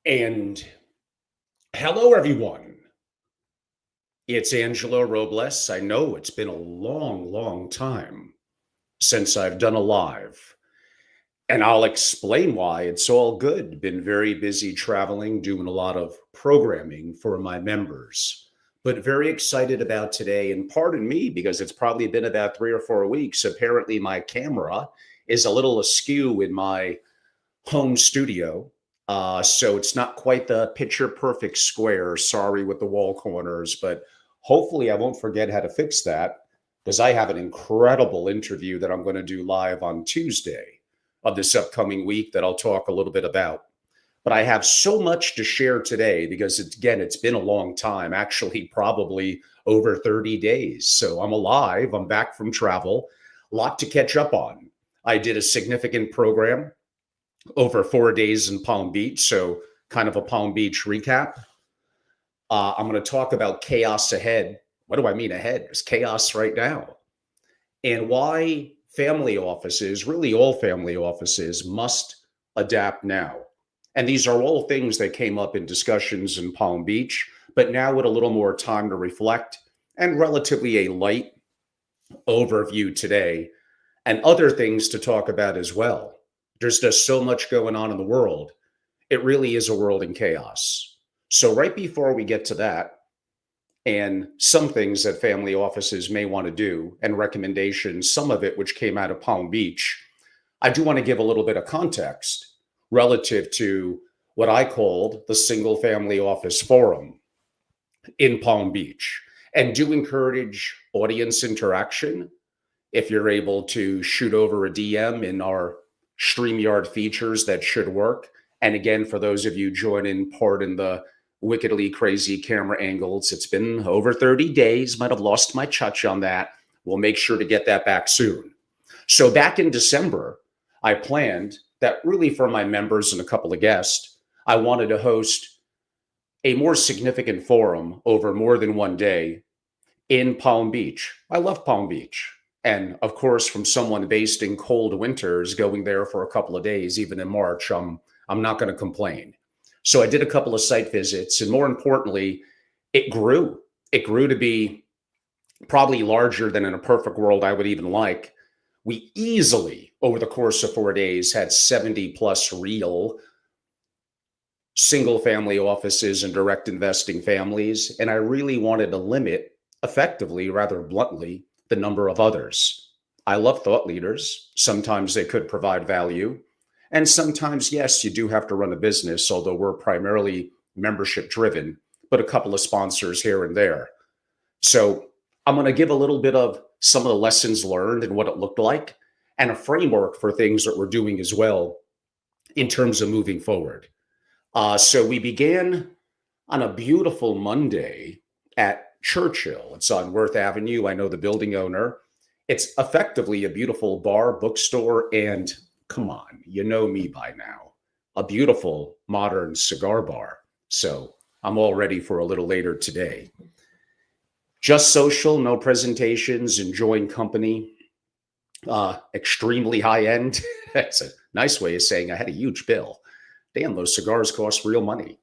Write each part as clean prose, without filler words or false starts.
And hello, everyone. It's Angelo Robles. I know it's been a long, long time since I've done a live, and I'll explain why. It's all good. Been very busy traveling, doing a lot of programming for my members, but very excited about today. And pardon me, because it's probably been about 3 or 4 weeks. Apparently, my camera is a little askew in my home studio. So it's not quite the picture perfect square. Sorry with the wall corners, but hopefully I won't forget how to fix that because I have an incredible interview that I'm going to do live on Tuesday of this upcoming week that I'll talk a little bit about. But I have so much to share today because it's been a long time, actually, probably over 30 days. So I'm alive, I'm back from travel, a lot to catch up on. I did a significant program over 4 days in Palm Beach. So, kind of a Palm Beach recap. I'm going to talk about chaos ahead. What do I mean ahead? There's chaos right now. And why family offices, really all family offices, must adapt now. And these are all things that came up in discussions in Palm Beach, but now with a little more time to reflect and relatively a light overview today, and other things to talk about as well. There's just so much going on in the world. It really is a world in chaos. So, right before we get to that, and some things that family offices may want to do, and recommendations, some of it which came out of Palm Beach, I do want to give a little bit of context relative to what I called the Single Family Office Forum in Palm Beach, and do encourage audience interaction. If you're able to shoot over a DM in our StreamYard features, that should work. And again, for those of you joining, pardon the wickedly crazy camera angles. It's been over 30 days, might have lost my touch on that. We'll make sure to get that back soon. So back in December, I planned that really for my members and a couple of guests, I wanted to host a more significant forum over more than one day in Palm Beach. I love Palm Beach. And of course, from someone based in cold winters, going there for a couple of days, even in March, I'm not going to complain. So I did a couple of site visits, and more importantly, it grew. It grew to be probably larger than in a perfect world I would even like. We easily, over the course of 4 days, had 70 plus real single family offices and direct investing families. And I really wanted to limit effectively, rather bluntly, the number of others. I love thought leaders. Sometimes they could provide value. And sometimes, yes, you do have to run a business, although we're primarily membership driven, but a couple of sponsors here and there. So I'm going to give a little bit of some of the lessons learned and what it looked like, and a framework for things that we're doing as well in terms of moving forward. So we began on a beautiful Monday at Churchill. It's on Worth Avenue. I know the building owner. It's effectively a beautiful bar, bookstore, and come on, you know me by now, a beautiful modern cigar bar. So I'm all ready for a little later today. Just social, no presentations, enjoying company. Extremely high end. That's a nice way of saying I had a huge bill. Damn, those cigars cost real money,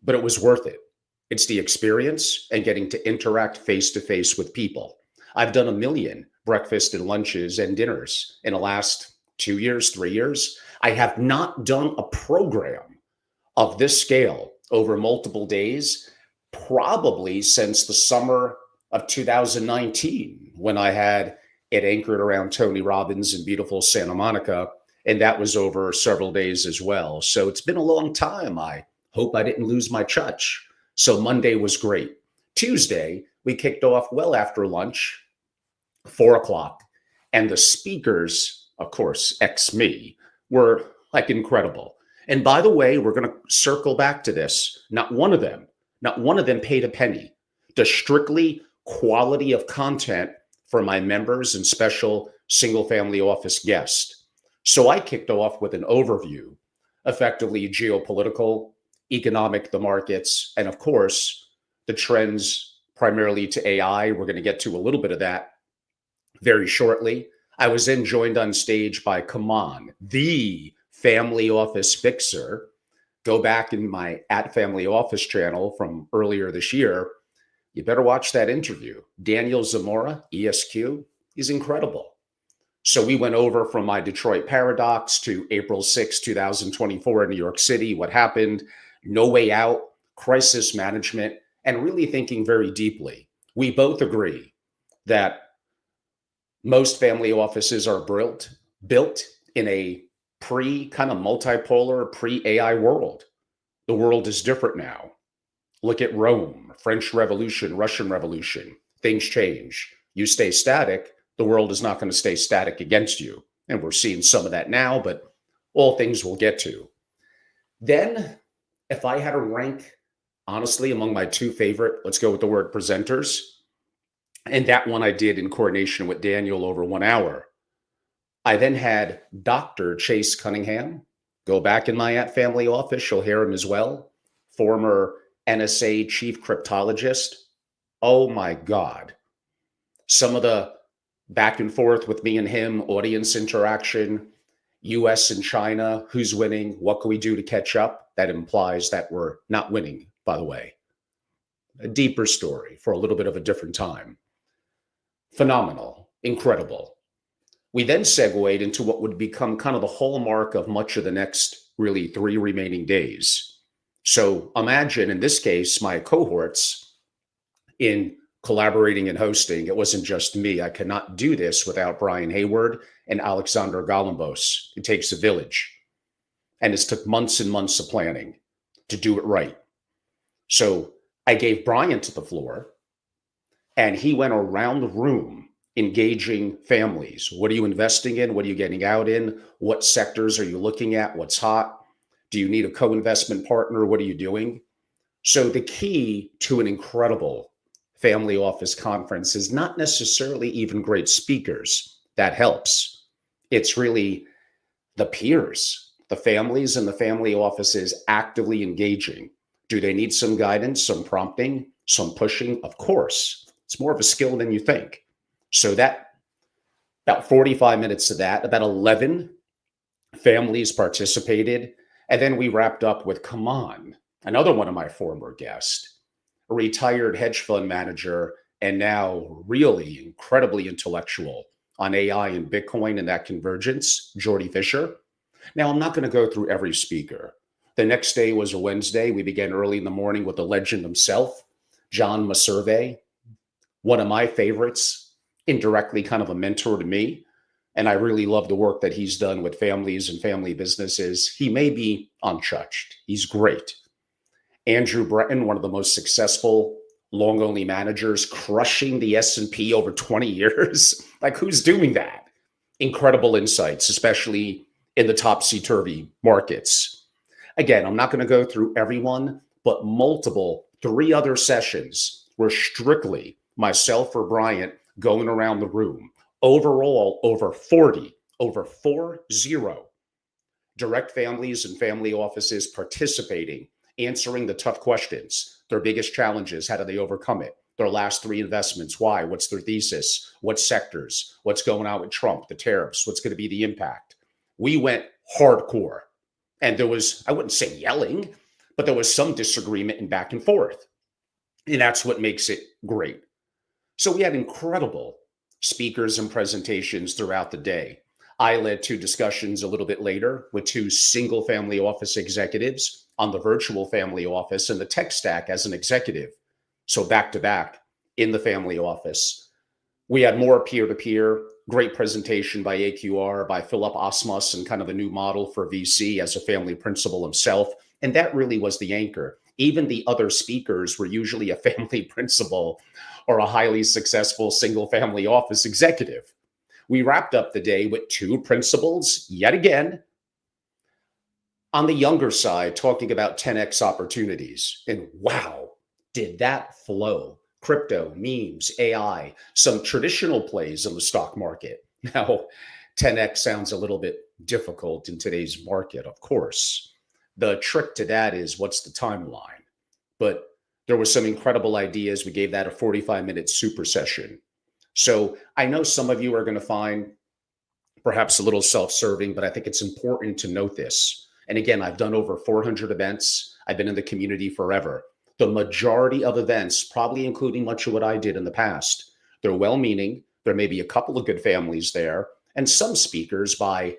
but it was worth it. It's the experience and getting to interact face to face with people. I've done a million breakfast and lunches and dinners in the last 2 years, 3 years. I have not done a program of this scale over multiple days, probably since the summer of 2019, when I had it anchored around Tony Robbins in beautiful Santa Monica. And that was over several days as well. So it's been a long time. I hope I didn't lose my touch. So Monday was great. Tuesday, we kicked off well after lunch, 4 o'clock. And the speakers, of course, ex me, were like incredible. And by the way, we're going to circle back to this. Not one of them paid a penny. The strictly quality of content for my members and special single family office guests. So I kicked off with an overview, effectively geopolitical, economic, the markets, and of course, the trends primarily to AI. We're going to get to a little bit of that very shortly. I was then joined on stage by, come on, the family office fixer, Go back in my at Family Office channel from earlier this year. You better watch that interview. Daniel Zamora, ESQ, he's incredible. So we went over from my Detroit paradox to April 6, 2024 in New York City, what happened, no way out, crisis management, and really thinking very deeply. We both agree that most family offices are built in a kind of multipolar, pre-AI world. The world is different now. Look at Rome, French Revolution, Russian Revolution. Things change. You stay static, the world is not going to stay static against you. And we're seeing some of that now, but all things we'll get to. Then, if I had to rank, honestly, among my two favorite, let's go with the word presenters. And that one I did in coordination with Daniel over 1 hour. I then had Dr. Chase Cunningham. Go back in my at Family Office, you'll hear him as well. Former NSA chief cryptologist. Oh my God. Some of the back and forth with me and him, audience interaction, US and China, who's winning, what can we do to catch up? That implies that we're not winning, by the way. A deeper story for a little bit of a different time. Phenomenal, incredible. We then segued into what would become kind of the hallmark of much of the next really 3 remaining days. So imagine in this case, my cohorts in collaborating and hosting, it wasn't just me. I cannot do this without Brian Hayward and Alexander Galimbos. It takes a village. And it's took months and months of planning to do it right. So I gave Brian to the floor and he went around the room engaging families. What are you investing in? What are you getting out in? What sectors are you looking at? What's hot? Do you need a co-investment partner? What are you doing? So the key to an incredible family office conference is not necessarily even great speakers. That helps. It's really the peers, the families and the family offices actively engaging. Do they need some guidance, some prompting, some pushing? Of course. It's more of a skill than you think. So that about 45 minutes of that, about 11 families participated. And then we wrapped up with, come on, another one of my former guests, a retired hedge fund manager, and now really incredibly intellectual on AI and Bitcoin and that convergence, Jordy Fisher. Now, I'm not going to go through every speaker. The next day was a Wednesday. We began early in the morning with the legend himself, John Maserve, one of my favorites, indirectly kind of a mentor to me. And I really love the work that he's done with families and family businesses. He may be untouched. He's great. Andrew Breton, one of the most successful long-only managers, crushing the S&P over 20 years. Like, who's doing that? Incredible insights, especially in the topsy-turvy markets. Again, I'm not going to go through everyone, but multiple 3 other sessions were strictly myself or Bryant going around the room. Overall, over 40 direct families and family offices participating, answering the tough questions, their biggest challenges, how do they overcome it? Their last 3 investments, why? What's their thesis? What sectors? What's going on with Trump, the tariffs? What's going to be the impact? We went hardcore. And there was, I wouldn't say yelling, but there was some disagreement and back and forth. And that's what makes it great. So we had incredible speakers and presentations throughout the day. I led 2 discussions a little bit later with 2 single family office executives on the virtual family office and the tech stack as an executive. So back to back in the family office. We had more peer-to-peer, great presentation by AQR, by Philip Osmus, and kind of a new model for VC as a family principal himself. And that really was the anchor. Even the other speakers were usually a family principal or a highly successful single family office executive. We wrapped up the day with 2 principals, yet again, on the younger side, talking about 10x opportunities. And wow, did that flow. Crypto, memes, AI, some traditional plays in the stock market. Now, 10x sounds a little bit difficult in today's market, of course. The trick to that is, what's the timeline? But there were some incredible ideas. We gave that a 45-minute super session. So I know some of you are going to find perhaps a little self-serving, but I think it's important to note this. And again, I've done over 400 events. I've been in the community forever. The majority of events, probably including much of what I did in the past, they're well-meaning. There may be a couple of good families there, and some speakers, by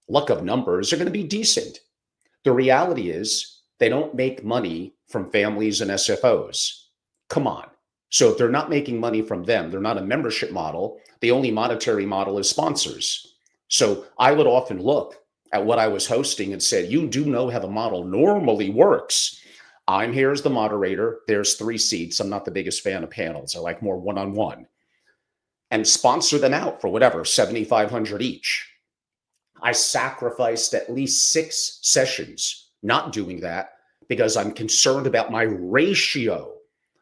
luck of numbers, are going to be decent. The reality is they don't make money from families and SFOs. Come on. So if they're not making money from them, they're not a membership model. The only monetary model is sponsors. So I would often look at what I was hosting and said, you do know how the model normally works. I'm here as the moderator. There's 3 seats. I'm not the biggest fan of panels. I like more one-on-one. And sponsor them out for whatever, $7,500 each. I sacrificed at least 6 sessions not doing that because I'm concerned about my ratio.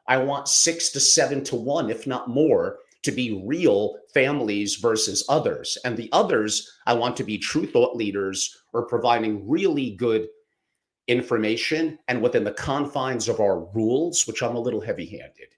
I want 6 to 7 to 1, if not more, to be real families versus others. And the others, I want to be true thought leaders or providing really good information and within the confines of our rules, which I'm a little heavy-handed,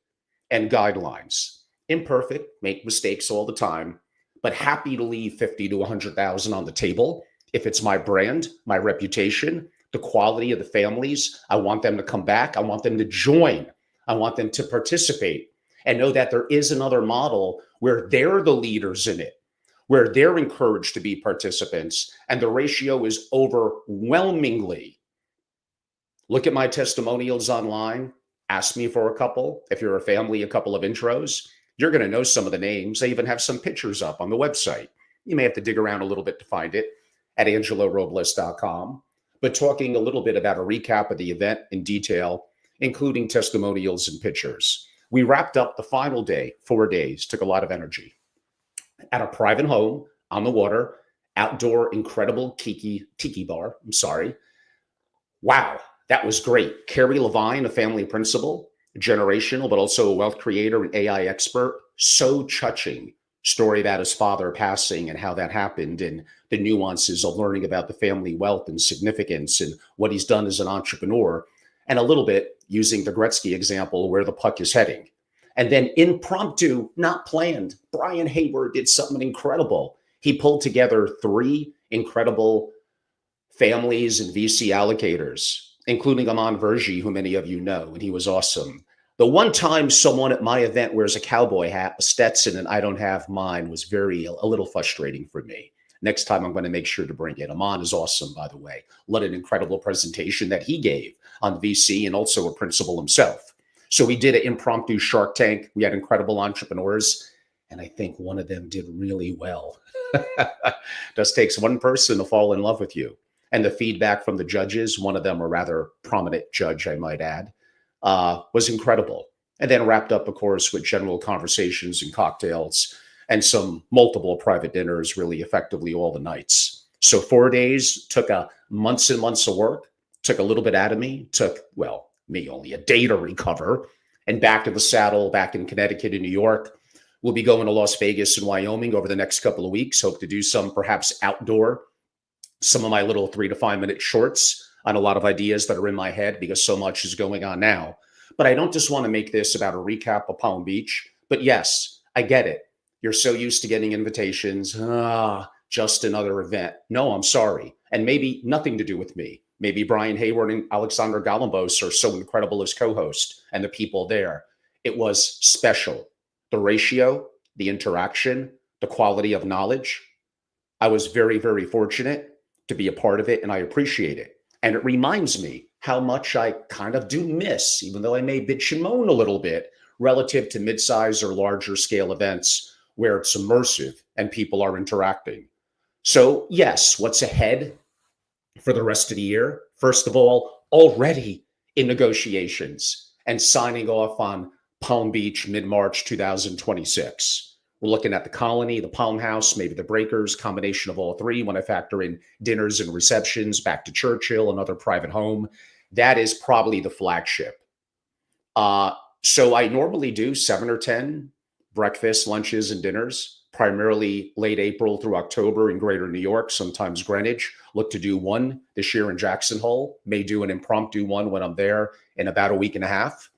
and guidelines. Imperfect, make mistakes all the time, but happy to leave 50 to 100,000 on the table. If it's my brand, my reputation, the quality of the families, I want them to come back. I want them to join. I want them to participate and know that there is another model where they're the leaders in it, where they're encouraged to be participants. And the ratio is overwhelmingly. Look at my testimonials online. Ask me for a couple. If you're a family, a couple of intros. You're going to know some of the names. They even have some pictures up on the website. You may have to dig around a little bit to find it at angelorobles.com. But talking a little bit about a recap of the event in detail, including testimonials and pictures. We wrapped up the final day, 4 days, took a lot of energy. At a private home on the water, outdoor, incredible tiki bar. Wow, that was great. Carrie Levine, a family principal, generational, but also a wealth creator and AI expert. So touching story about his father passing and how that happened and the nuances of learning about the family wealth and significance and what he's done as an entrepreneur. And a little bit using the Gretzky example, where the puck is heading. And then impromptu, not planned, Brian Hayward did something incredible. He pulled together 3 incredible families and VC allocators, including Aman Verji, who many of you know, and he was awesome. The one time someone at my event wears a cowboy hat, a Stetson, and I don't have mine was a little frustrating for me. Next time I'm going to make sure to bring it. Aman is awesome, by the way. What an incredible presentation that he gave on VC and also a principal himself. So we did an impromptu Shark Tank. We had incredible entrepreneurs, and I think one of them did really well. Just takes one person to fall in love with you. And the feedback from the judges, one of them a rather prominent judge, I might add, was incredible. And then wrapped up, of course, with general conversations and cocktails and some multiple private dinners, really effectively all the nights. So 4 days, took months and months of work, took a little bit out of me, me only a day to recover, and back to the saddle, back in Connecticut and New York. We'll be going to Las Vegas and Wyoming over the next couple of weeks. Hope to do some perhaps outdoor, some of my little 3 to 5 minute shorts on a lot of ideas that are in my head because so much is going on now. But I don't just want to make this about a recap of Palm Beach. But yes, I get it. You're so used to getting invitations. Just another event. No, I'm sorry. And maybe nothing to do with me. Maybe Brian Hayward and Alexander Galambos are so incredible as co-host and the people there. It was special. The ratio, the interaction, the quality of knowledge. I was very, very fortunate to be a part of it, and I appreciate it. And it reminds me how much I kind of do miss, even though I may bitch and moan a little bit, relative to mid-size or larger scale events where it's immersive and people are interacting. So yes, what's ahead for the rest of the year? First of all, already in negotiations and signing off on Palm Beach mid-March 2026. We're looking at the Colony, the Palm House, maybe the Breakers, combination of all 3 when I factor in dinners and receptions, back to Churchill, another private home. That is probably the flagship. So I normally do 7 or 10 breakfasts, lunches, and dinners, primarily late April through October in greater New York, sometimes Greenwich. Look to do one this year in Jackson Hole. May do an impromptu one when I'm there in about a week and a half.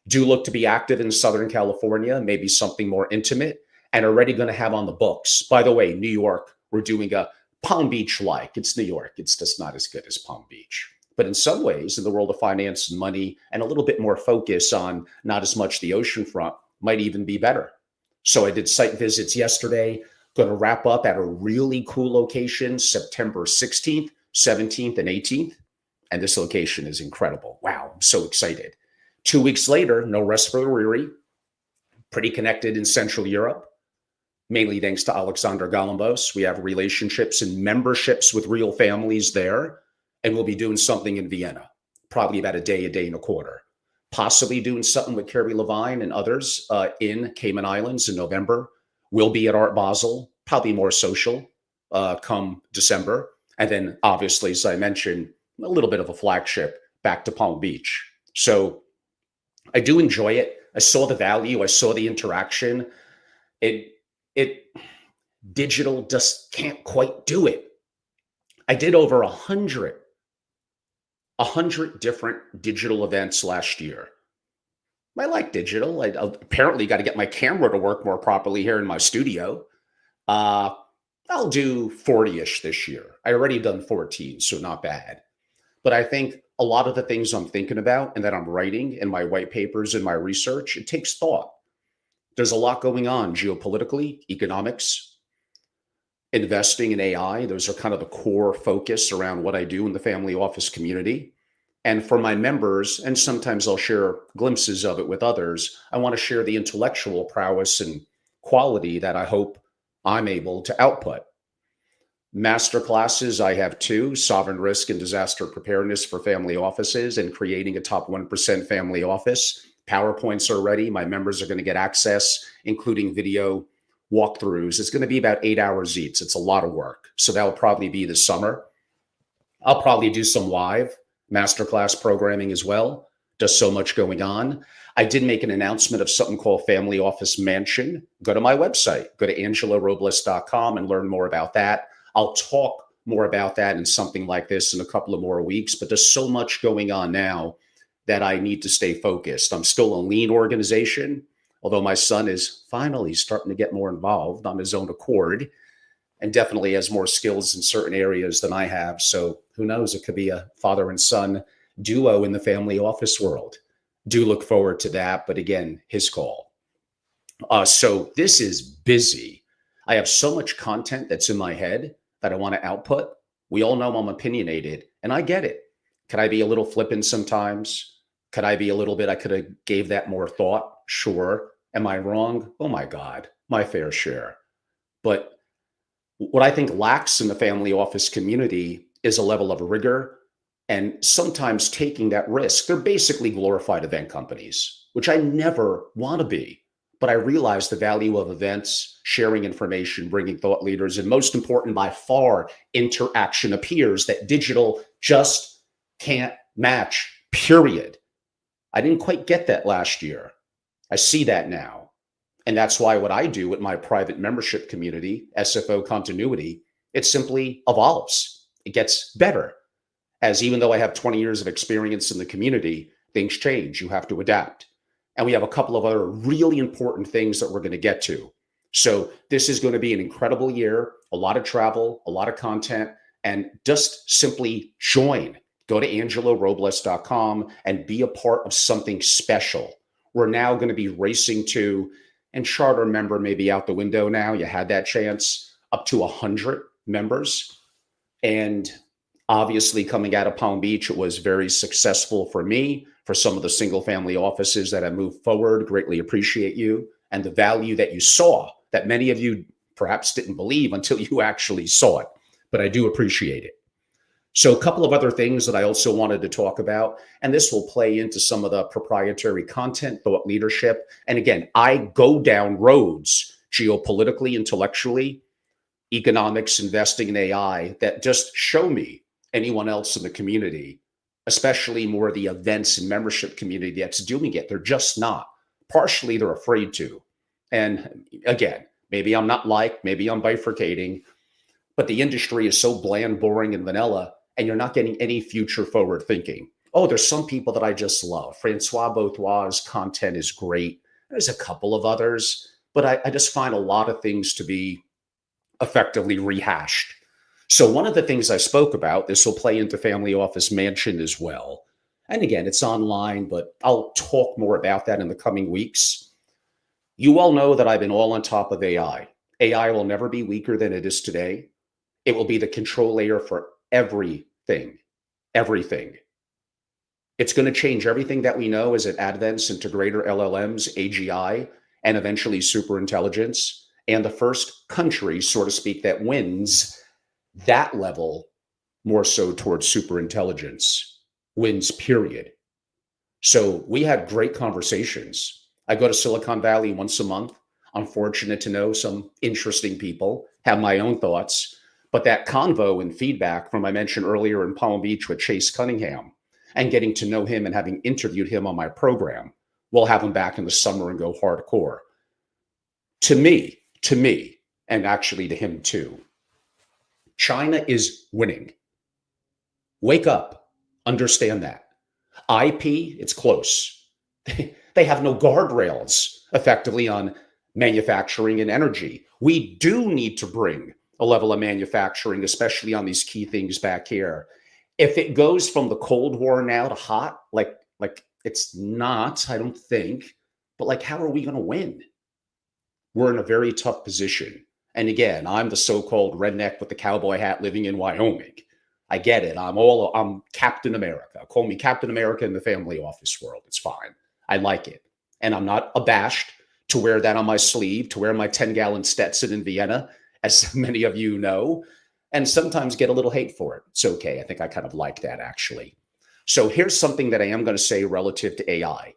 Do look to be active in Southern California, maybe something more intimate, and already going to have on the books. By the way, New York, we're doing a Palm Beach like. It's New York. It's just not as good as Palm Beach. But in some ways, in the world of finance and money, and a little bit more focus on not as much the oceanfront, might even be better. So I did site visits yesterday. Going to wrap up at a really cool location, September 16th, 17th, and 18th. And this location is incredible. Wow, I'm so excited. 2 weeks later, no rest for the weary, pretty connected in Central Europe, mainly thanks to Alexander Galambos. We have relationships and memberships with real families there. And we'll be doing something in Vienna, probably about a day and a quarter. Possibly doing something with Carrie Levine and others in Cayman Islands in November. We'll be at Art Basel, probably more social come December. And then obviously, as I mentioned, a little bit of a flagship back to Palm Beach. So I do enjoy it. I saw the value. I saw the interaction. It digital just can't quite do it. I did over 100 different digital events last year. I like digital. I apparently got to get my camera to work more properly here in my studio. I'll do 40-ish this year. I already done 14, so not bad. But I think a lot of the things I'm thinking about and that I'm writing in my white papers and my research, it takes thought. There's a lot going on geopolitically, economics, investing in AI. Those are kind of the core focus around what I do in the family office community. And for my members, and sometimes I'll share glimpses of it with others, I want to share the intellectual prowess and quality that I hope I'm able to output. Master classes, I have two: sovereign risk and disaster preparedness for family offices and creating a top 1% family office. PowerPoints are ready. My members are going to get access, including video walkthroughs. It's going to be about 8 hours each. It's a lot of work. So that will probably be this summer. I'll probably do some live masterclass programming as well. Just so much going on. I did make an announcement of something called Family Office Mansion. Go to my website. Go to angelorobles.com and learn more about that. I'll talk more about that in something like this in a couple of more weeks, but there's so much going on now that I need to stay focused. I'm still a lean organization, although my son is finally starting to get more involved on his own accord and definitely has more skills in certain areas than I have. So who knows, it could be a father and son duo in the family office world. Do look forward to that, but again, his call. So this is busy. I have so much content that's in my head that I want to output. We all know I'm opinionated, and I get it. Could I be a little flippant sometimes? Could I be a little bit, I could have gave that more thought? Sure. Am I wrong? Oh my God, my fair share. But what I think lacks in the family office community is a level of rigor and sometimes taking that risk. They're basically glorified event companies, which I never want to be. But I realize the value of events, sharing information, bringing thought leaders, and most important by far, interaction appears that digital just can't match, period. I didn't quite get that last year. I see that now. And that's why what I do with my private membership community, SFO Continuity, it simply evolves. It gets better. As even though I have 20 years of experience in the community, things change. You have to adapt. And we have a couple of other really important things that we're going to get to. So this is going to be an incredible year, a lot of travel, a lot of content, and just simply join. Go to angelorobles.com and be a part of something special. We're now going to be racing to, and charter member may be out the window now. You had that chance, up to 100 members. And obviously coming out of Palm Beach, it was very successful for me. For some of the single family offices that have moved forward, greatly appreciate you and the value that you saw that many of you perhaps didn't believe until you actually saw it. But I do appreciate it. So a couple of other things that I also wanted to talk about, and this will play into some of the proprietary content, thought leadership. And again, I go down roads geopolitically, intellectually, economics, investing in AI that just show me anyone else in the community, especially more the events and membership community that's doing it. They're just not. Partially, they're afraid to. And again, maybe I'm not maybe I'm bifurcating, but the industry is so bland, boring, and vanilla, and you're not getting any future forward thinking. Oh, there's some people that I just love. Francois Beautois' content is great. There's a couple of others, but I just find a lot of things to be effectively rehashed. So, one of the things I spoke about, this will play into Family Office Mansion as well. And again, it's online, but I'll talk more about that in the coming weeks. You all know that I've been all on top of AI. AI will never be weaker than it is today. It will be the control layer for everything, everything. It's going to change everything that we know as it advents into greater LLMs, AGI, and eventually superintelligence. And the first country, so to speak, that wins that level more so towards superintelligence wins, period. So we had great conversations. I go to Silicon Valley once a month. I'm fortunate to know some interesting people, have my own thoughts. But that convo and feedback from I mentioned earlier in Palm Beach with Chase Cunningham and getting to know him and having interviewed him on my program, we'll have him back in the summer and go hardcore. To me, and actually to him too, China is winning. Wake up, understand that. IP, it's close. They have no guardrails effectively on manufacturing and energy. We do need to bring a level of manufacturing, especially on these key things back here. If it goes from the Cold War now to hot, like it's not, I don't think, but like, how are we going to win? We're in a very tough position. And again, I'm the so-called redneck with the cowboy hat living in Wyoming. I get it. I'm Captain America. Call me Captain America in the family office world. It's fine. I like it. And I'm not abashed to wear that on my sleeve, to wear my 10-gallon Stetson in Vienna, as many of you know, and sometimes get a little hate for it. It's okay. I think I kind of like that, actually. So here's something that I am going to say relative to AI.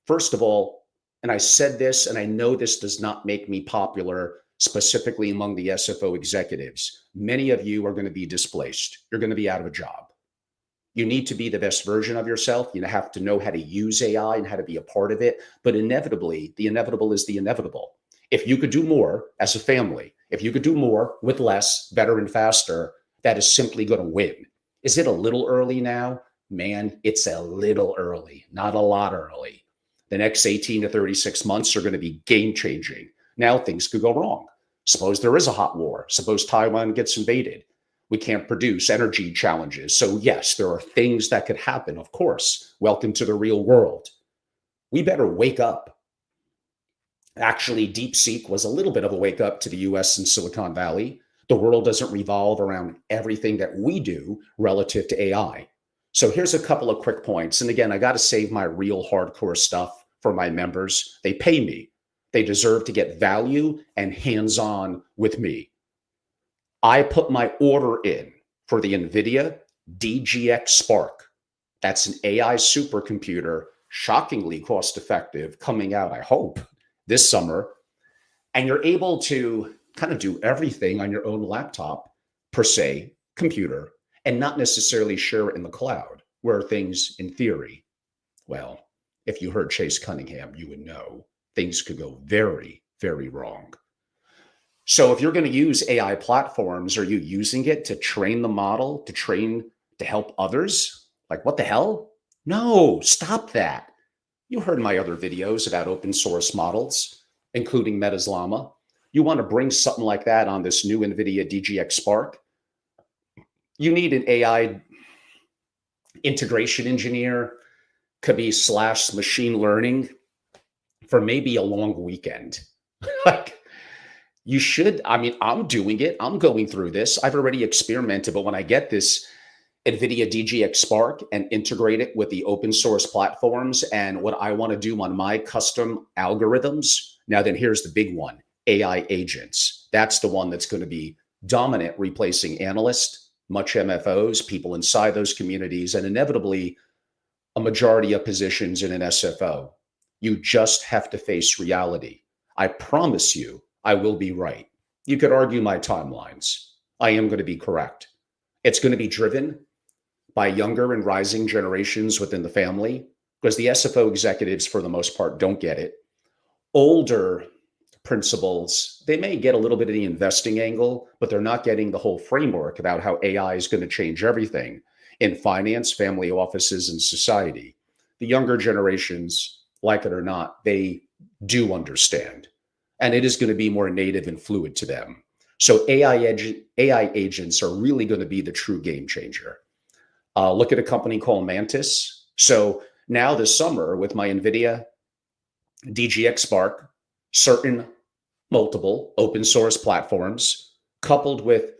First of all, and I said this, and I know this does not make me popular specifically among the SFO executives. Many of you are going to be displaced. You're going to be out of a job. You need to be the best version of yourself. You have to know how to use AI and how to be a part of it. But inevitably, the inevitable is the inevitable. If you could do more as a family, if you could do more with less, better and faster, that is simply going to win. Is it a little early now? Man, it's a little early, not a lot early. The next 18 to 36 months are going to be game changing. Now things could go wrong. Suppose there is a hot war. Suppose Taiwan gets invaded. We can't produce energy challenges. So yes, there are things that could happen, of course. Welcome to the real world. We better wake up. Actually, DeepSeek was a little bit of a wake up to the US and Silicon Valley. The world doesn't revolve around everything that we do relative to AI. So here's a couple of quick points. And again, I got to save my real hardcore stuff for my members. They pay me. They deserve to get value and hands-on with me. I put my order in for the NVIDIA DGX Spark. That's an AI supercomputer, shockingly cost-effective, coming out, I hope, this summer. And you're able to kind of do everything on your own laptop, per se, computer, and not necessarily share it in the cloud, where things, in theory, well, if you heard Chase Cunningham, you would know things could go very, very wrong. So if you're going to use AI platforms, are you using it to train the model, to help others? Like, what the hell? No, stop that. You heard my other videos about open source models, including Meta's Llama. You want to bring something like that on this new NVIDIA DGX Spark? You need an AI integration engineer, could be / machine learning for maybe a long weekend. Like, you should, I mean, I'm doing it. I'm going through this. I've already experimented, but when I get this NVIDIA DGX Spark and integrate it with the open source platforms and what I want to do on my custom algorithms, now then here's the big one, AI agents. That's the one that's going to be dominant, replacing analysts, much MFOs, people inside those communities, and inevitably a majority of positions in an SFO. You just have to face reality. I promise you, I will be right. You could argue my timelines. I am going to be correct. It's going to be driven by younger and rising generations within the family, because the SFO executives, for the most part, don't get it. Older principals, they may get a little bit of the investing angle, but they're not getting the whole framework about how AI is going to change everything in finance, family offices, and society. The younger generations, like it or not, they do understand. And it is going to be more native and fluid to them. So AI agents are really going to be the true game changer. Look at a company called Mantis. So now this summer with my NVIDIA DGX Spark, certain multiple open source platforms, coupled with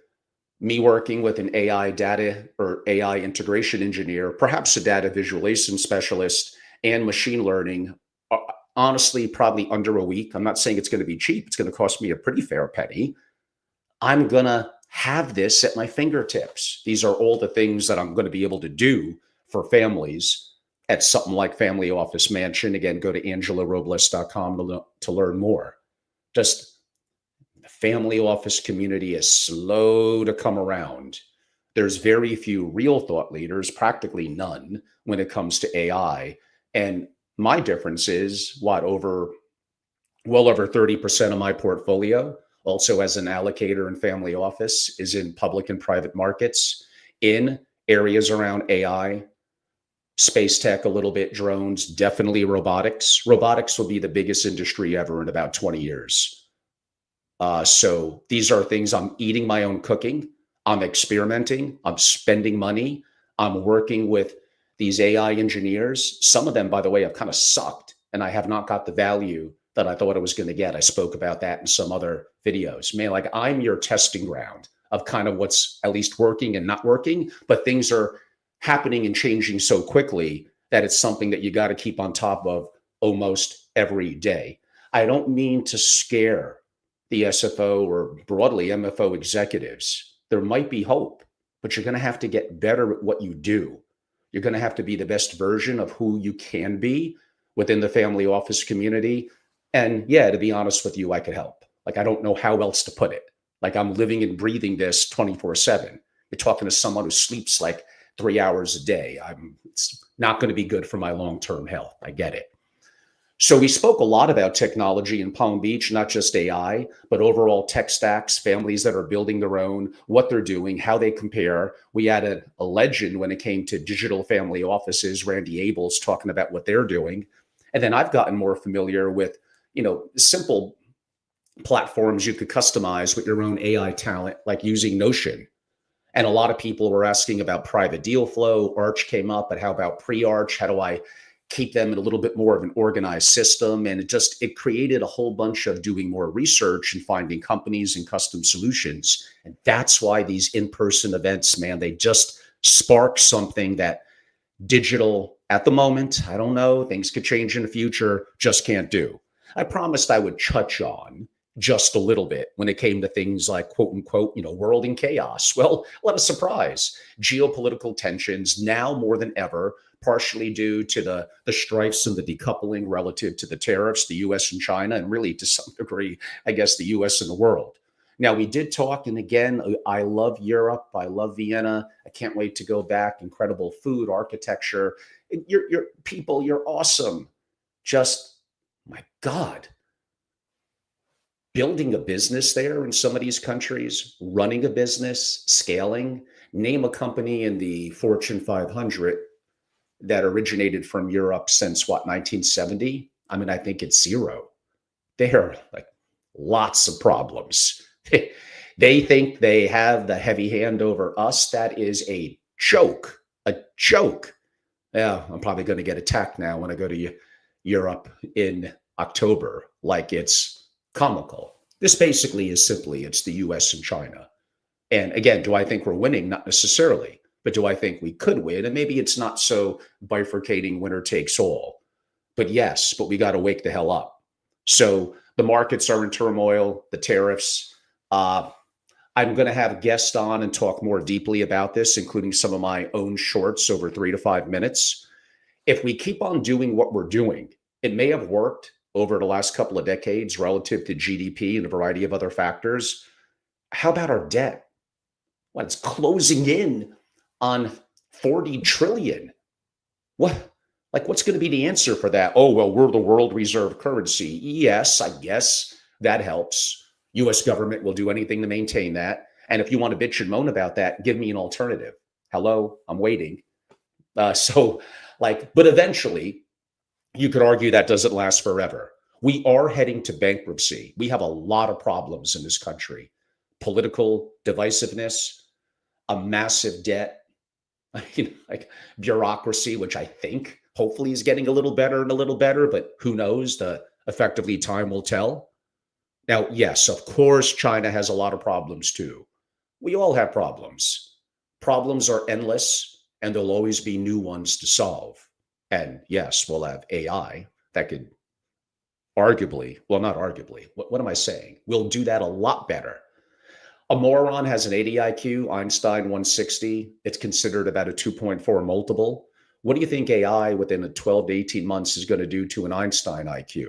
me working with an AI data or AI integration engineer, perhaps a data visualization specialist, and machine learning, uh, honestly, probably under a week. I'm not saying it's going to be cheap. It's going to cost me a pretty fair penny. I'm going to have this at my fingertips. These are all the things that I'm going to be able to do for families at something like Family Office Mansion. Again, go to angelorobles.com to learn more. Just the family office community is slow to come around. There's very few real thought leaders, practically none, when it comes to AI. And my difference is well over 30% of my portfolio, also as an allocator in family office, is in public and private markets in areas around AI, space tech, a little bit, drones, definitely robotics. Robotics will be the biggest industry ever in about 20 years. So these are things I'm eating my own cooking. I'm experimenting. I'm spending money. I'm working with these AI engineers. Some of them, by the way, have kind of sucked, and I have not got the value that I thought I was going to get. I spoke about that in some other videos. Man, like I'm your testing ground of kind of what's at least working and not working, but things are happening and changing so quickly that it's something that you got to keep on top of almost every day. I don't mean to scare the SFO or broadly MFO executives. There might be hope, but you're going to have to get better at what you do. You're going to have to be the best version of who you can be within the family office community. And yeah, to be honest with you, I could help. Like, I don't know how else to put it. Like, I'm living and breathing this 24/7. You're talking to someone who sleeps like 3 hours a day. It's not going to be good for my long-term health. I get it. So we spoke a lot about technology in Palm Beach, not just AI, but overall tech stacks, families that are building their own, what they're doing, how they compare. We had a legend when it came to digital family offices, Randy Abels, talking about what they're doing. And then I've gotten more familiar with, simple platforms you could customize with your own AI talent, like using Notion. And a lot of people were asking about private deal flow. Arch came up, but how about pre-Arch? How do I keep them in a little bit more of an organized system? And it created a whole bunch of doing more research and finding companies and custom solutions. And that's why these in-person events, man, they just spark something that digital at the moment, I don't know, things could change in the future, just can't do. I promised I would touch on just a little bit when it came to things like quote unquote, world in chaos. Well, what a surprise. Geopolitical tensions now more than ever, partially due to the strifes and the decoupling relative to the tariffs, the US and China, and really to some degree, I guess, the US and the world. Now, we did talk, and again, I love Europe. I love Vienna. I can't wait to go back. Incredible food, architecture. Your people, you're awesome. Just, my God, building a business there in some of these countries, running a business, scaling. Name a company in the Fortune 500 that originated from Europe since what, 1970? I mean, I think it's zero. There are like lots of problems. They think they have the heavy hand over us. That is a joke, a joke. Yeah, I'm probably going to get attacked now when I go to Europe in October, like it's comical. This basically is simply, it's the US and China. And again, do I think we're winning? Not necessarily, but do I think we could win? And maybe it's not so bifurcating winner takes all, but yes, but we got to wake the hell up. So the markets are in turmoil, the tariffs. I'm going to have guests on and talk more deeply about this, including some of my own shorts over 3 to 5 minutes. If we keep on doing what we're doing, it may have worked over the last couple of decades relative to GDP and a variety of other factors. How about our debt? Well, it's closing in on 40 trillion. What's going to be the answer for that? Oh, well, we're the world reserve currency. Yes, I guess that helps. US government will do anything to maintain that. And if you want to bitch and moan about that, give me an alternative. Hello, I'm waiting. But eventually, you could argue that doesn't last forever. We are heading to bankruptcy. We have a lot of problems in this country. political divisiveness, a massive debt, like bureaucracy, which I think hopefully is getting a little better and a little better, but who knows? Effectively, time will tell. Now, yes, of course, China has a lot of problems too. We all have problems. Problems are endless, and there'll always be new ones to solve. And yes, we'll have AI that could arguably, well, not arguably, what am I saying? We'll do that a lot better. A moron has an 80 IQ, Einstein 160. It's considered about a 2.4 multiple. What do you think AI within a 12 to 18 months is going to do to an Einstein IQ?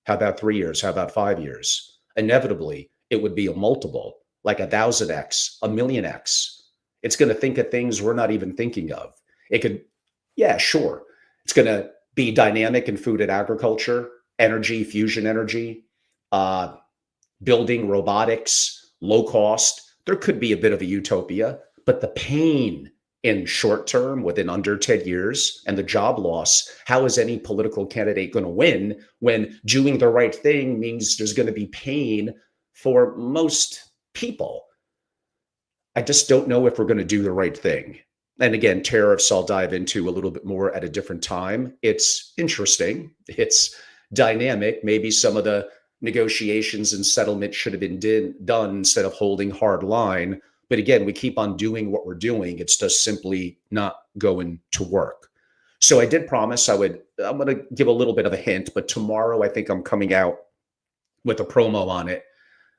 How about 3 years? How about 5 years? Inevitably, it would be a multiple, like 1,000x, a million X. It's going to think of things we're not even thinking of. It could, yeah, sure. It's going to be dynamic in food and agriculture, energy, fusion energy, building, robotics, low cost. There could be a bit of a utopia, but the pain in short term, within under 10 years, and the job loss, how is any political candidate going to win when doing the right thing means there's going to be pain for most people? I just don't know if we're going to do the right thing. And again, tariffs I'll dive into a little bit more at a different time. It's interesting. It's dynamic. Maybe some of the negotiations and settlement should have been done instead of holding hard line. But again, we keep on doing what we're doing. It's just simply not going to work. So I did promise I'm going to give a little bit of a hint, but tomorrow I think I'm coming out with a promo on it.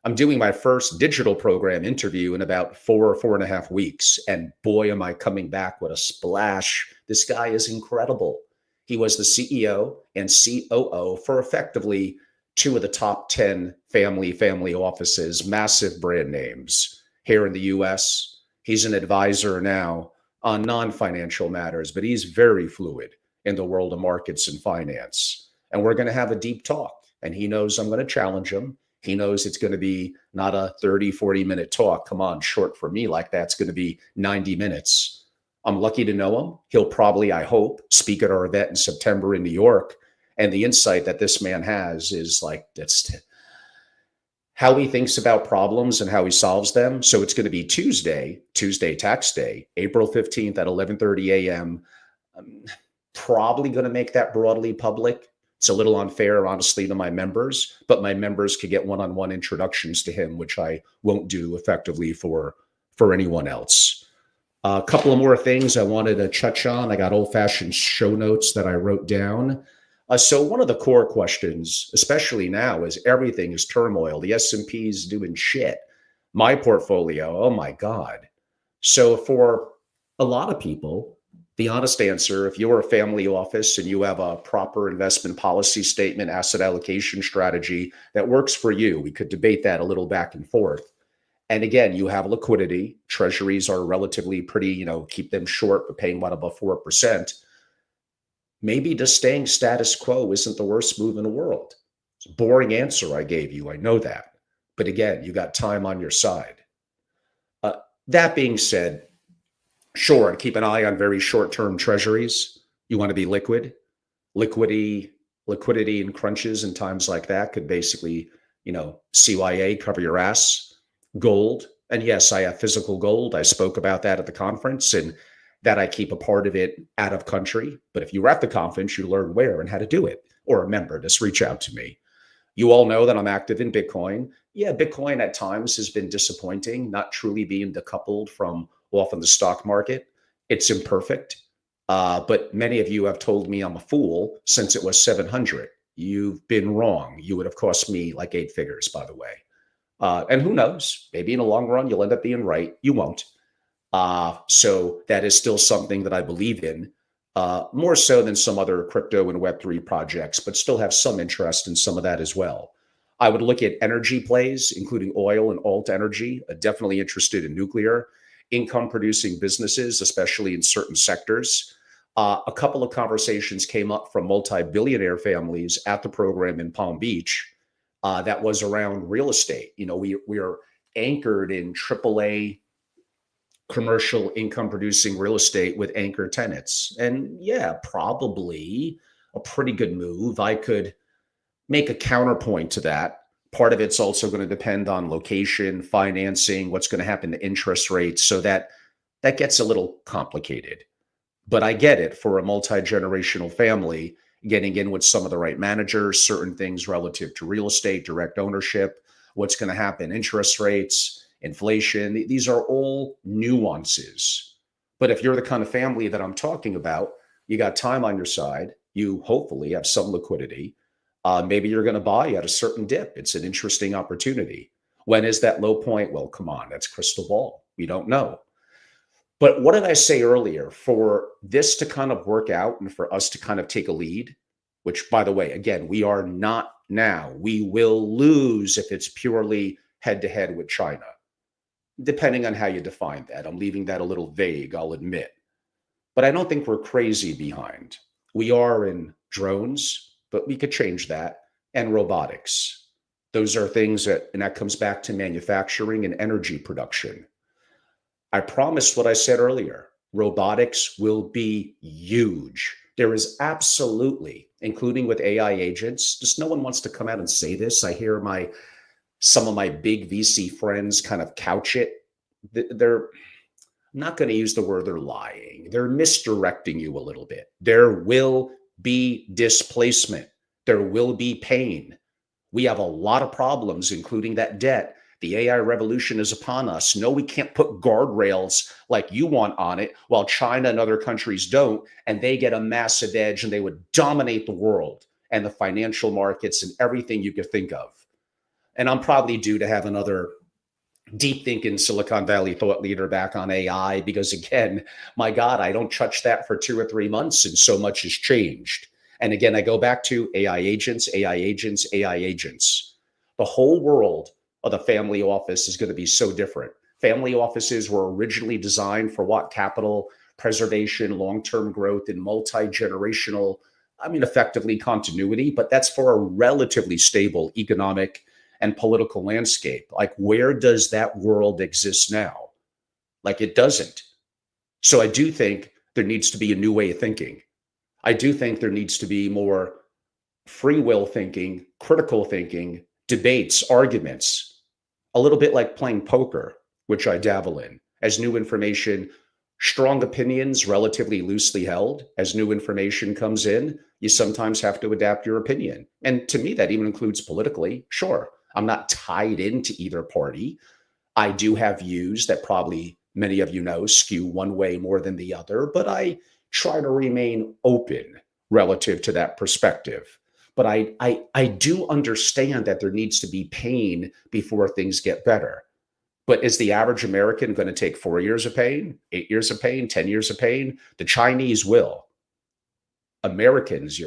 I'm doing my first digital program interview in about 4.5 weeks. And boy, am I coming back with a splash. This guy is incredible. He was the CEO and COO for effectively two of the top 10 family offices, massive brand names here in the US. He's an advisor now on non-financial matters, but he's very fluid in the world of markets and finance. And we're going to have a deep talk. And he knows I'm going to challenge him. He knows it's going to be not a 30, 40-minute talk. Come on, short for me like that. It's going to be 90 minutes. I'm lucky to know him. He'll probably, I hope, speak at our event in September in New York. And the insight that this man has is like, that's how he thinks about problems and how he solves them. So it's going to be Tuesday tax day, April 15th at 11:30 a.m. I'm probably going to make that broadly public. It's a little unfair, honestly, to my members, but my members could get one-on-one introductions to him, which I won't do effectively for anyone else. A couple of more things I wanted to touch on. I got old-fashioned show notes that I wrote down. So one of the core questions, especially now, is everything is turmoil. The S&P is doing shit. My portfolio, oh my God. So for a lot of people, the honest answer, if you're a family office and you have a proper investment policy statement, asset allocation strategy that works for you, we could debate that a little back and forth. And again, you have liquidity. Treasuries are relatively pretty, keep them short, but paying what, above 4%. Maybe just staying status quo isn't the worst move in the world. It's a boring answer I gave you. I know that. But again, you got time on your side. That being said, sure, keep an eye on very short-term treasuries. You want to be liquid. Liquidity in crunches and times like that could basically, CYA, cover your ass. Gold. And yes, I have physical gold. I spoke about that at the conference, and that I keep a part of it out of country. But if you were at the conference, you learn where and how to do it. Or remember, just reach out to me. You all know that I'm active in Bitcoin. Yeah, Bitcoin at times has been disappointing, not truly being decoupled from often the stock market. It's imperfect. But many of you have told me I'm a fool since it was 700. You've been wrong. You would have cost me like 8 figures, by the way. And who knows? Maybe in the long run, you'll end up being right. You won't. So that is still something that I believe in, more so than some other crypto and Web3 projects, but still have some interest in some of that as well. I would look at energy plays, including oil and alt energy, definitely interested in nuclear, income producing businesses, especially in certain sectors. A couple of conversations came up from multi-billionaire families at the program in Palm Beach that was around real estate. We are anchored in AAA commercial income producing real estate with anchor tenants. And yeah, probably a pretty good move. I could make a counterpoint to that, Part of it's also going to depend on location, financing, what's going to happen to interest rates. So that gets a little complicated. But I get it for a multi-generational family, getting in with some of the right managers, certain things relative to real estate, direct ownership, what's going to happen, interest rates, inflation. These are all nuances. But if you're the kind of family that I'm talking about, you got time on your side, you hopefully have some liquidity. Maybe you're going to buy at a certain dip. It's an interesting opportunity. When is that low point? Well, come on, that's crystal ball. We don't know. But what did I say earlier? For this to kind of work out and for us to kind of take a lead, which, by the way, again, we are not now. We will lose if it's purely head to head with China, depending on how you define that. I'm leaving that a little vague, I'll admit. But I don't think we're crazy behind. We are in drones, but we could change that, and robotics. Those are things and that comes back to manufacturing and energy production. I promised what I said earlier. Robotics will be huge. There is absolutely, including with AI agents, just no one wants to come out and say this. I hear some of my big VC friends kind of couch it. They're I'm not going to use the word they're lying. They're misdirecting you a little bit. There will be displacement. There will be pain. We have a lot of problems, including that debt. The AI revolution is upon us. No, we can't put guardrails like you want on it while China and other countries don't, and they get a massive edge and they would dominate the world and the financial markets and everything you could think of. And I'm probably due to have another deep thinking Silicon Valley thought leader back on AI because, again, my God, I don't touch that for 2 or 3 months and so much has changed. And again, I go back to AI agents, AI agents, AI agents. The whole world of the family office is going to be so different. Family offices were originally designed for what? Capital preservation, long-term growth, and multi-generational, effectively continuity, but that's for a relatively stable economic and political landscape. Like, where does that world exist now? Like, it doesn't. So I do think there needs to be a new way of thinking. I do think there needs to be more free will thinking, critical thinking, debates, arguments, a little bit like playing poker, which I dabble in. As new information, strong opinions, relatively loosely held, as new information comes in, you sometimes have to adapt your opinion. And to me, that even includes politically. Sure, I'm not tied into either party. I do have views that probably many of you know skew one way more than the other, but I try to remain open relative to that perspective. But I do understand that there needs to be pain before things get better. But is the average American going to take 4 years of pain, 8 years of pain, 10 years of pain? The Chinese will. Americans,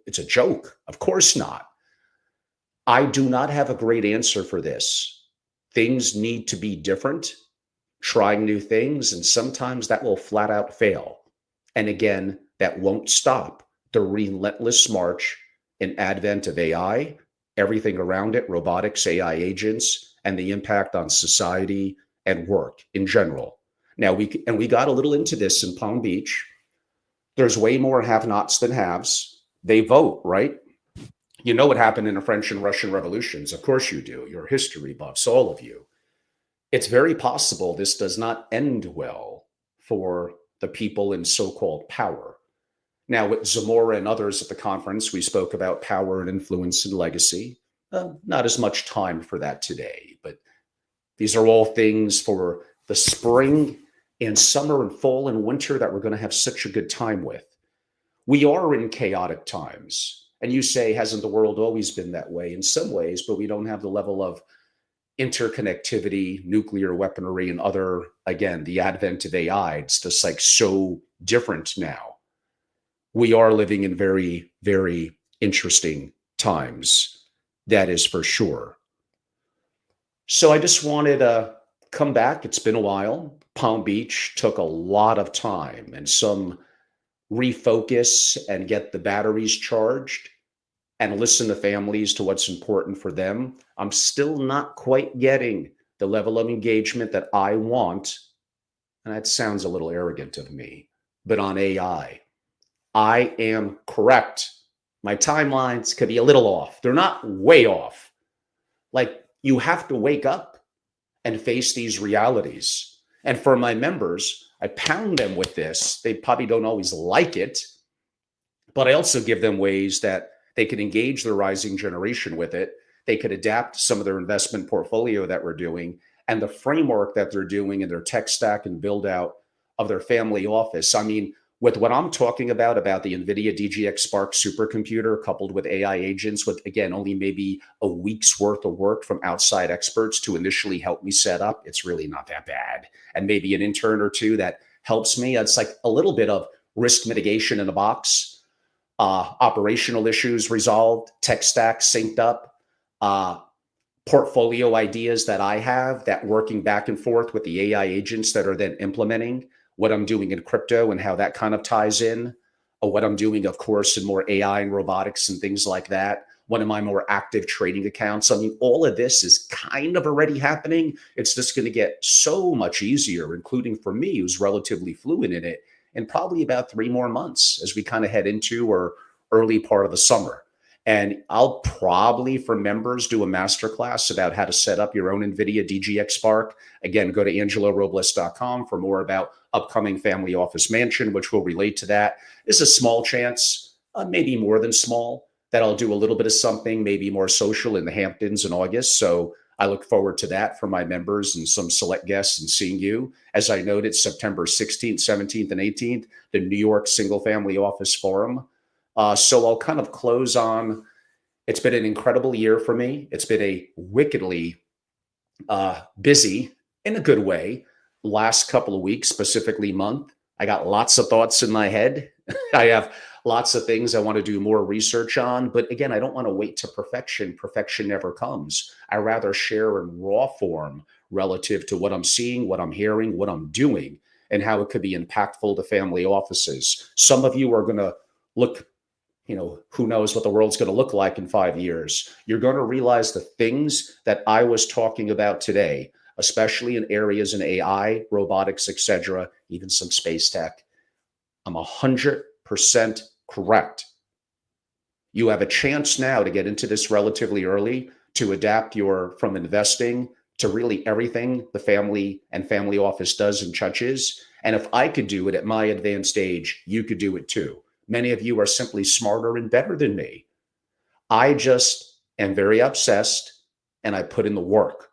it's a joke. Of course not. I do not have a great answer for this. Things need to be different, trying new things, and sometimes that will flat out fail. And again, that won't stop the relentless march and advent of AI, everything around it, robotics, AI agents, and the impact on society and work in general. Now, we got a little into this in Palm Beach. There's way more have-nots than haves. They vote, right? You know what happened in the French and Russian revolutions. Of course you do. You're history buffs, all of you. It's very possible this does not end well for the people in so-called power. Now, with Zamora and others at the conference, we spoke about power and influence and legacy. Not as much time for that today, but these are all things for the spring and summer and fall and winter that we're going to have such a good time with. We are in chaotic times. And you say, hasn't the world always been that way? In some ways, but we don't have the level of interconnectivity, nuclear weaponry, and other, again, the advent of AI. It's just like so different now. We are living in very, very interesting times. That is for sure. So I just wanted to come back. It's been a while. Palm Beach took a lot of time and some refocus and get the batteries charged and listen to families to what's important for them. I'm still not quite getting the level of engagement that I want. And that sounds a little arrogant of me, but on AI, I am correct. My timelines could be a little off. They're not way off, Like, you have to wake up and face these realities. And for my members, I pound them with this. They probably don't always like it, but I also give them ways that they can engage the rising generation with it. They could adapt some of their investment portfolio that we're doing and the framework that they're doing in their tech stack and build out of their family office. I mean, with what I'm talking about the NVIDIA DGX Spark supercomputer coupled with AI agents, with, again, only maybe a week's worth of work from outside experts to initially help me set up, it's really not that bad. And maybe an intern or two that helps me. It's like a little bit of risk mitigation in a box, operational issues resolved, tech stack synced up, portfolio ideas that I have that working back and forth with the AI agents that are then implementing what I'm doing in crypto and how that kind of ties in, or what I'm doing, of course, in more AI and robotics and things like that. One of my more active trading accounts. I mean, all of this is kind of already happening. It's just going to get so much easier, including for me, who's relatively fluent in it, in probably about 3 more months as we kind of head into or early part of the summer. And I'll probably, for members, do a masterclass about how to set up your own NVIDIA DGX Spark. Again, go to angelorobles.com for more about upcoming family office mansion, which will relate to that. There's a small chance, maybe more than small, that I'll do a little bit of something, maybe more social in the Hamptons in August. So I look forward to that for my members and some select guests and seeing you. As I noted, September 16th, 17th, and 18th, the New York Single Family Office Forum. So I'll kind of close on, it's been an incredible year for me. It's been a wickedly busy, in a good way, last couple of weeks, specifically month. I got lots of thoughts in my head. I have lots of things I want to do more research on. But again, I don't want to wait to perfection. Perfection never comes. I rather share in raw form relative to what I'm seeing, what I'm hearing, what I'm doing, and how it could be impactful to family offices. Some of you are going to look, who knows what the world's going to look like in 5 years. You're going to realize the things that I was talking about today, especially in areas in AI, robotics, etc., even some space tech. I'm 100% correct. You have a chance now to get into this relatively early, to adapt from investing to really everything the family and family office does and touches. And if I could do it at my advanced age, you could do it too. Many of you are simply smarter and better than me. I just am very obsessed, and I put in the work.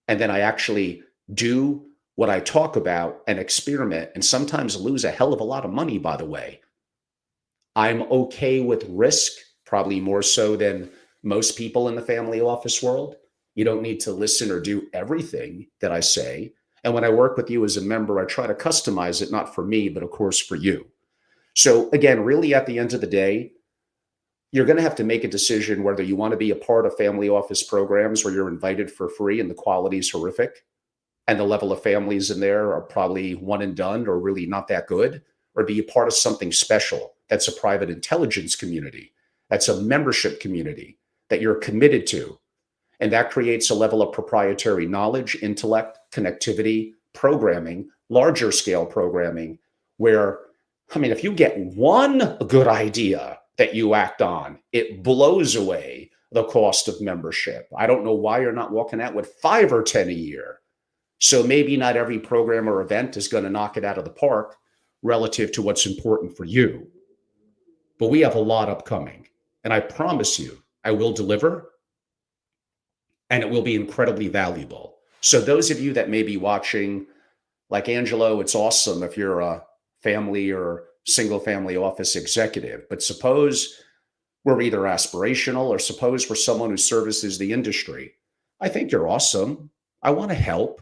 And then I actually do what I talk about and experiment, and sometimes lose a hell of a lot of money, by the way. I'm okay with risk, probably more so than most people in the family office world. You don't need to listen or do everything that I say. And when I work with you as a member, I try to customize it, not for me, but of course for you. So again, really at the end of the day, you're going to have to make a decision whether you want to be a part of family office programs where you're invited for free and the quality is horrific and the level of families in there are probably one and done or really not that good, or be a part of something special that's a private intelligence community, that's a membership community that you're committed to. And that creates a level of proprietary knowledge, intellect, connectivity, programming, larger scale programming, where, if you get one good idea that you act on, it blows away the cost of membership. I don't know why you're not walking out with 5 or 10 a year. So maybe not every program or event is going to knock it out of the park relative to what's important for you. But we have a lot upcoming. And I promise you, I will deliver, and it will be incredibly valuable. So those of you that may be watching, like Angelo, it's awesome if you're a family or single family office executive. But suppose we're either aspirational or suppose we're someone who services the industry. I think you're awesome. I want to help.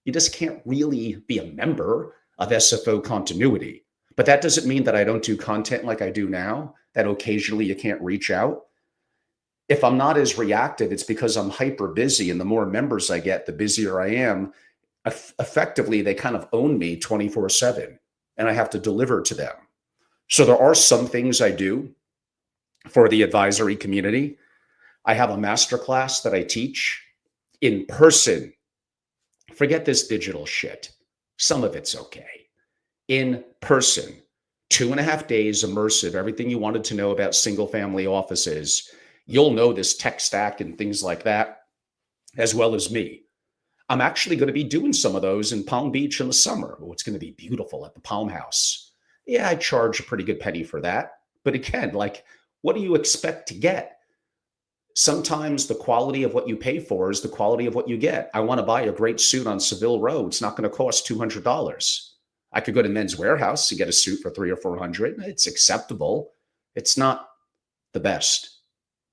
You just can't really be a member of SFO Continuity. But that doesn't mean that I don't do content like I do now, that occasionally you can't reach out. If I'm not as reactive, it's because I'm hyper busy. And the more members I get, the busier I am. Effectively, they kind of own me 24/7. And I have to deliver to them. So there are some things I do for the advisory community. I have a masterclass that I teach in person. Forget this digital shit. Some of it's okay. In person, 2.5 days immersive, everything you wanted to know about single family offices. You'll know this tech stack and things like that. as well as me. I'm actually going to be doing some of those in Palm Beach in the summer. Oh, it's going to be beautiful at the Palm House. Yeah, I charge a pretty good penny for that. But again, like, what do you expect to get? Sometimes the quality of what you pay for is the quality of what you get. I want to buy a great suit on Seville Row. It's not going to cost $200. I could go to Men's Warehouse and get a suit for 300 or 400. It's acceptable. It's not the best.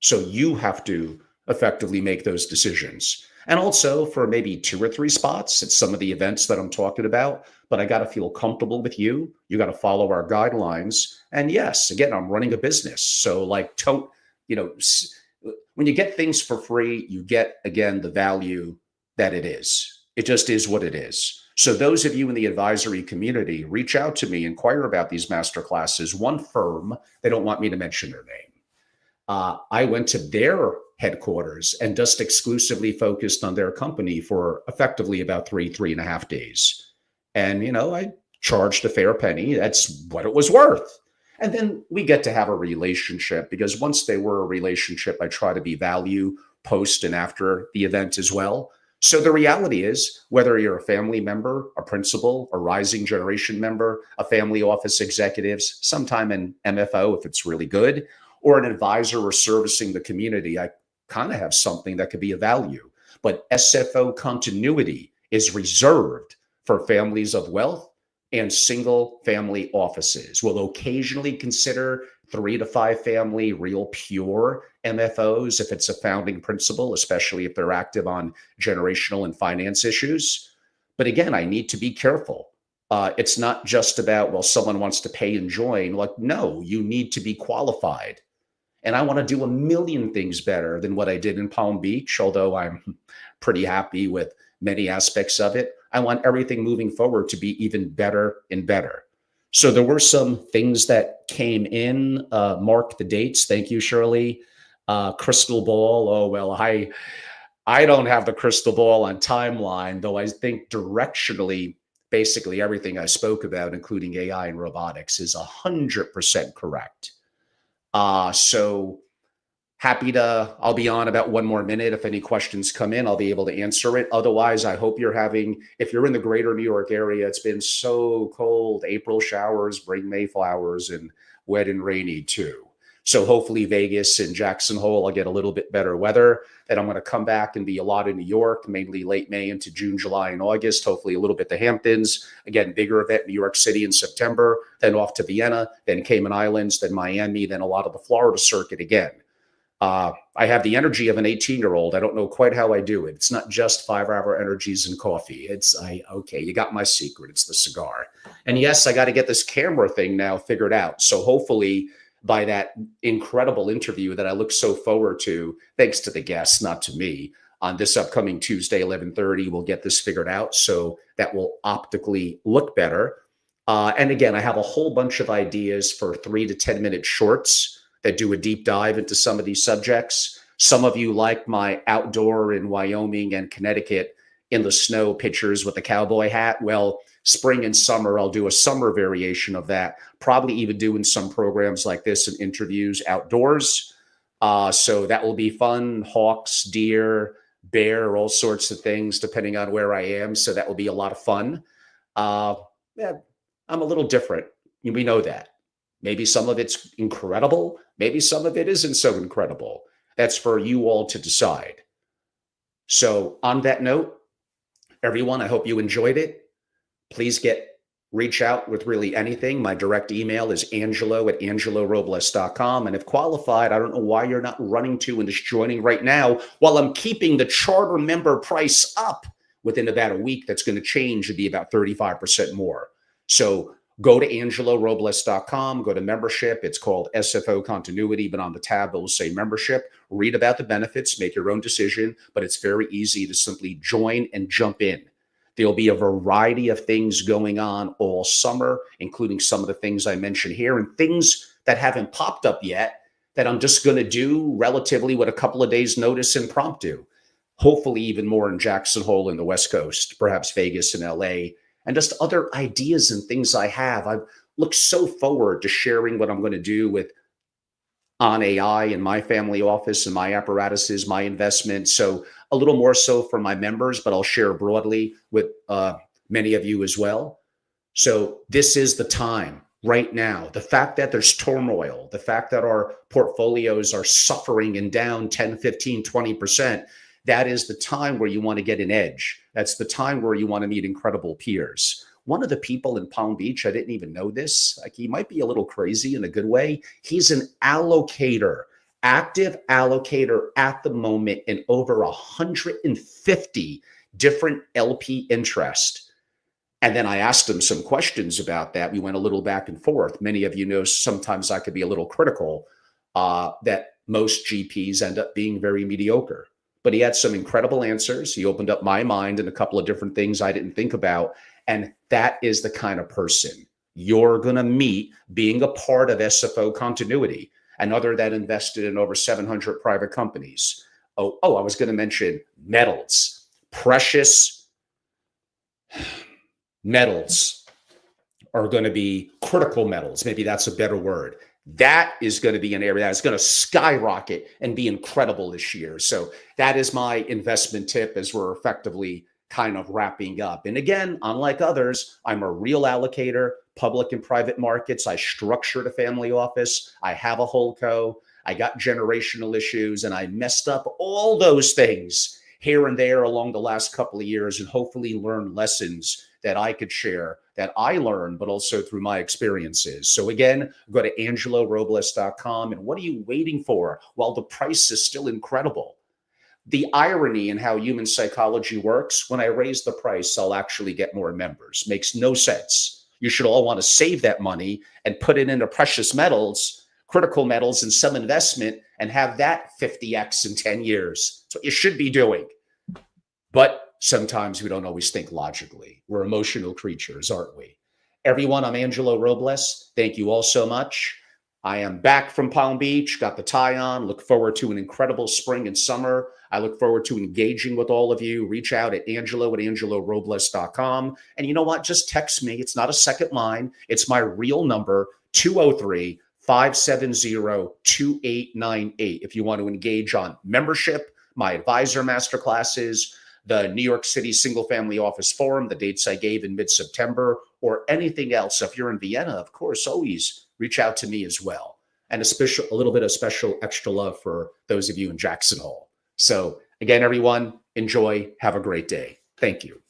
So you have to effectively make those decisions. And also for maybe 2 or 3 spots at some of the events that I'm talking about, but I got to feel comfortable with you. You got to follow our guidelines. And yes, again, I'm running a business. So like, don't, you know, when you get things for free, you get, again, the value that it is. It just is what it is. So those of you in the advisory community, reach out to me, inquire about these master classes. One firm, they don't want me to mention their name. I went to their headquarters and just exclusively focused on their company for effectively about 3.5 days. And, you know, I charged a fair penny. That's what it was worth. And then we get to have a relationship, because once they were a relationship, I try to be value post and after the event as well. So the reality is, whether you're a family member, a principal, a rising generation member, a family office executives, sometime in MFO if it's really good, or an advisor or servicing the community, I kind of have something that could be of value. But SFO continuity is reserved for families of wealth and single family offices. We'll occasionally consider 3 to 5 family, real pure MFOs if it's a founding principal, especially if they're active on generational and finance issues. But again, I need to be careful. It's not just about, well, someone wants to pay and join. Like, no, you need to be qualified. And I want to do a million things better than what I did in Palm Beach, although I'm pretty happy with many aspects of it. I want everything moving forward to be even better and better. So there were some things that came in. Mark the dates. Thank you, Shirley. Crystal ball. Oh, well, I don't have the crystal ball on timeline, though I think directionally, basically everything I spoke about, including AI and robotics, is 100% correct. So I'll be on about 1 more minute. If any questions come in, I'll be able to answer it. Otherwise, I hope if you're in the greater New York area, it's been so cold. April showers bring Mayflowers, and wet and rainy too. So hopefully Vegas and Jackson Hole, I'll get a little bit better weather. Then I'm going to come back and be a lot in New York, mainly late May into June, July, and August. Hopefully a little bit the Hamptons. Again, bigger event, New York City in September, then off to Vienna, then Cayman Islands, then Miami, then a lot of the Florida circuit again. I have the energy of an 18-year-old. I don't know quite how I do it. It's not just 5-hour energies and coffee. Okay, you got my secret. It's the cigar. And yes, I got to get this camera thing now figured out. So hopefully by that incredible interview that I look so forward to, thanks to the guests, not to me, on this upcoming Tuesday, 11:30, we'll get this figured out so that will optically look better. And again, I have a whole bunch of ideas for 3 to 10-minute shorts that do a deep dive into some of these subjects. Some of you like my outdoor in Wyoming and Connecticut in the snow pictures with the cowboy hat. Well, spring and summer, I'll do a summer variation of that, probably even doing some programs like this and interviews outdoors. So that will be fun. Hawks, deer, bear, all sorts of things, depending on where I am. So that will be a lot of fun. Yeah, I'm a little different. We know that. Maybe some of it's incredible. Maybe some of it isn't so incredible. That's for you all to decide. So on that note, everyone, I hope you enjoyed it. Please reach out with really anything. My direct email is angelo@angelorobles.com. And if qualified, I don't know why you're not running to and just joining right now while I'm keeping the charter member price up. Within about a week, that's going to change and be about 35% more. So go to angelorobles.com, go to membership. It's called SFO Continuity, but on the tab, it will say membership. Read about the benefits, make your own decision, but it's very easy to simply join and jump in. There'll be a variety of things going on all summer, including some of the things I mentioned here and things that haven't popped up yet that I'm just going to do relatively with a couple of days notice impromptu. Hopefully even more in Jackson Hole in the West Coast, perhaps Vegas and LA, and just other ideas and things I have. I look so forward to sharing what I'm going to do with on AI in my family office and my apparatuses, my investments. So a little more so for my members, but I'll share broadly with many of you as well. So this is the time right now. The fact that there's turmoil, the fact that our portfolios are suffering and down 10, 15, 20%, that is the time where you want to get an edge. That's the time where you want to meet incredible peers. One of the people in Palm Beach, I didn't even know this, like he might be a little crazy in a good way. He's an allocator, active allocator at the moment in over 150 different LP interest. And then I asked him some questions about that. We went a little back and forth. Many of you know sometimes I could be a little critical that most GPs end up being very mediocre. But he had some incredible answers. He opened up my mind in a couple of different things I didn't think about. And that is the kind of person you're going to meet being a part of SFO Continuity, another that invested in over 700 private companies. I was going to mention metals, precious metals are going to be critical metals. Maybe that's a better word. That is going to be an area that is going to skyrocket and be incredible this year. So that is my investment tip as we're effectively kind of wrapping up. And again, unlike others, I'm a real allocator, public and private markets. I structured a family office. I have a holdco. I got generational issues, and I messed up all those things here and there along the last couple of years, and hopefully learned lessons that I could share that I learned, but also through my experiences. So again, go to angelorobles.com. And what are you waiting for? While the price is still incredible. The irony in how human psychology works, when I raise the price, I'll actually get more members. Makes no sense. You should all want to save that money and put it into precious metals, critical metals, and some investment and have that 50x in 10 years. That's what you should be doing. But sometimes we don't always think logically. We're emotional creatures, aren't we? Everyone, I'm Angelo Robles. Thank you all so much. I am back from Palm Beach, got the tie on, look forward to an incredible spring and summer. I look forward to engaging with all of you. Reach out at angelorobles.com. And you know what? Just text me. It's not a second line. It's my real number, 203-570-2898. If you want to engage on membership, my advisor masterclasses, the New York City Single Family Office Forum, the dates I gave in mid-September, or anything else. If you're in Vienna, of course, always reach out to me as well. And a little bit of special extra love for those of you in Jackson Hole. So again, everyone, enjoy. Have a great day. Thank you.